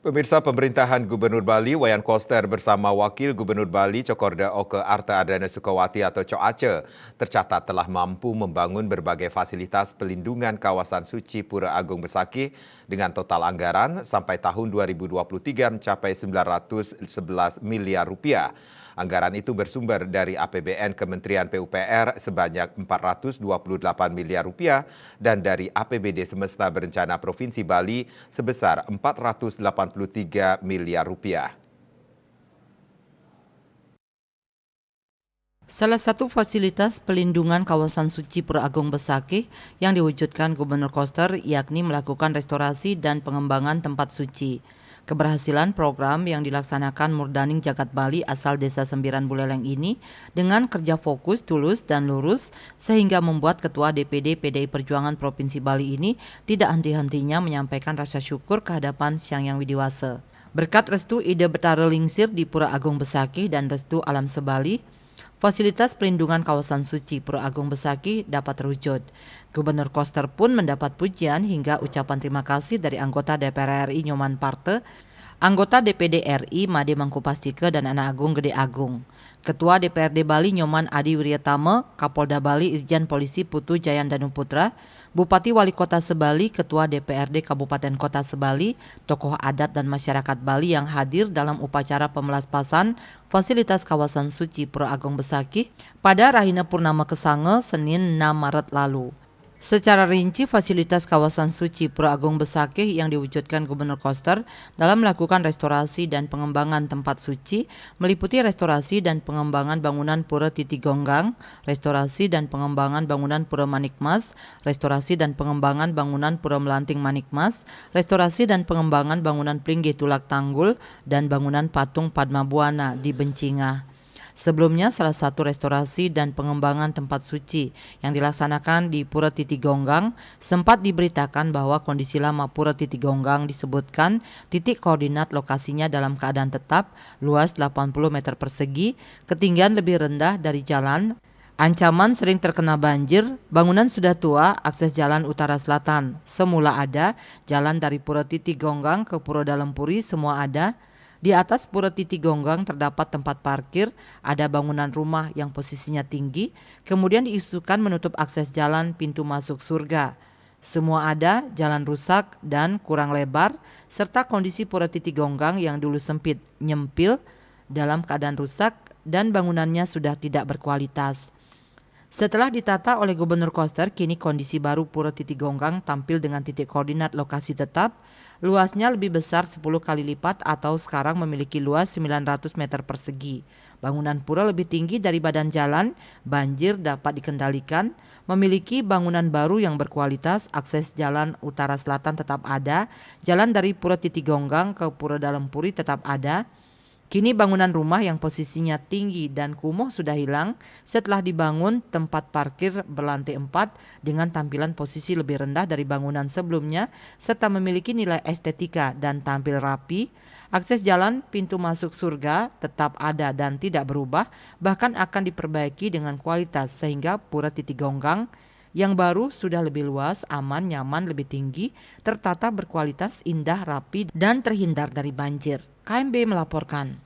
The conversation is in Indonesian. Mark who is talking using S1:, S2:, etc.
S1: Pemirsa, pemerintahan Gubernur Bali Wayan Koster bersama Wakil Gubernur Bali Cokorda Oke Arta Adana Sukawati atau Coace tercatat telah mampu membangun berbagai fasilitas pelindungan kawasan suci Pura Agung Besakih dengan total anggaran sampai tahun 2023 mencapai 911 miliar rupiah. Anggaran itu bersumber dari APBN Kementerian PUPR sebanyak 428 miliar rupiah dan dari APBD Semesta Berencana Provinsi Bali sebesar 483 miliar rupiah.
S2: Salah satu fasilitas pelindungan kawasan suci Pura Agung Besakih yang diwujudkan Gubernur Koster yakni melakukan restorasi dan pengembangan tempat suci. Keberhasilan program yang dilaksanakan Murdaning Jagat Bali asal Desa Sembiran Buleleng ini dengan kerja fokus, tulus, dan lurus sehingga membuat Ketua DPD PDI Perjuangan Provinsi Bali ini tidak henti-hentinya menyampaikan rasa syukur kehadapan Sang Yang Widiwasa. Berkat restu ide Betara Lingsir di Pura Agung Besakih dan restu alam sebali, fasilitas pelindungan kawasan suci Pura Agung Besakih dapat terwujud. Gubernur Koster pun mendapat pujian hingga ucapan terima kasih dari anggota DPR RI Nyoman Parte, anggota DPD RI Made Mangkupastike dan Anak Agung Gede Agung. Ketua DPRD Bali Nyoman Adi Wiryatama, Kapolda Bali Irjen Polisi Putu Jayandanu Putra, Bupati Wali Kota Sebali, Ketua DPRD Kabupaten Kota Sebali, tokoh adat dan masyarakat Bali yang hadir dalam upacara pemelaspasan fasilitas kawasan suci Pura Agung Besakih pada Rahina Purnama Kesange Senin 6 Maret lalu. Secara rinci, fasilitas kawasan suci Pura Agung Besakih yang diwujudkan Gubernur Koster dalam melakukan restorasi dan pengembangan tempat suci meliputi restorasi dan pengembangan bangunan Pura Titigonggang, restorasi dan pengembangan bangunan Pura Manikmas, restorasi dan pengembangan bangunan Pura Melanting Manikmas, restorasi dan pengembangan bangunan Plinggih Tulak Tanggul, dan bangunan patung Padma Buana di Bencingah. Sebelumnya, salah satu restorasi dan pengembangan tempat suci yang dilaksanakan di Pura Titigonggang sempat diberitakan bahwa kondisi lama Pura Titigonggang disebutkan titik koordinat lokasinya dalam keadaan tetap, luas 80 meter persegi, ketinggian lebih rendah dari jalan, ancaman sering terkena banjir, bangunan sudah tua, akses jalan utara selatan semula ada, jalan dari Pura Titigonggang ke Pura Dalempuri semua ada. Di atas Pura Titigonggang terdapat tempat parkir, ada bangunan rumah yang posisinya tinggi, kemudian diisukan menutup akses jalan pintu masuk surga. Semua ada, jalan rusak dan kurang lebar, serta kondisi Pura Titigonggang yang dulu sempit, nyempil, dalam keadaan rusak dan bangunannya sudah tidak berkualitas. Setelah ditata oleh Gubernur Koster, kini kondisi baru Pura Titigonggang tampil dengan titik koordinat lokasi tetap, luasnya lebih besar 10 kali lipat atau sekarang memiliki luas 900 meter persegi. Bangunan pura lebih tinggi dari badan jalan, banjir dapat dikendalikan, memiliki bangunan baru yang berkualitas, akses jalan utara selatan tetap ada, jalan dari Pura Titigonggang ke Pura Dalempuri tetap ada. Kini bangunan rumah yang posisinya tinggi dan kumuh sudah hilang setelah dibangun tempat parkir berlantai 4 dengan tampilan posisi lebih rendah dari bangunan sebelumnya serta memiliki nilai estetika dan tampil rapi. Akses jalan pintu masuk surga tetap ada dan tidak berubah, bahkan akan diperbaiki dengan kualitas sehingga Pura Titigonggang yang baru sudah lebih luas, aman, nyaman, lebih tinggi, tertata berkualitas, indah, rapi, dan terhindar dari banjir. KMB melaporkan.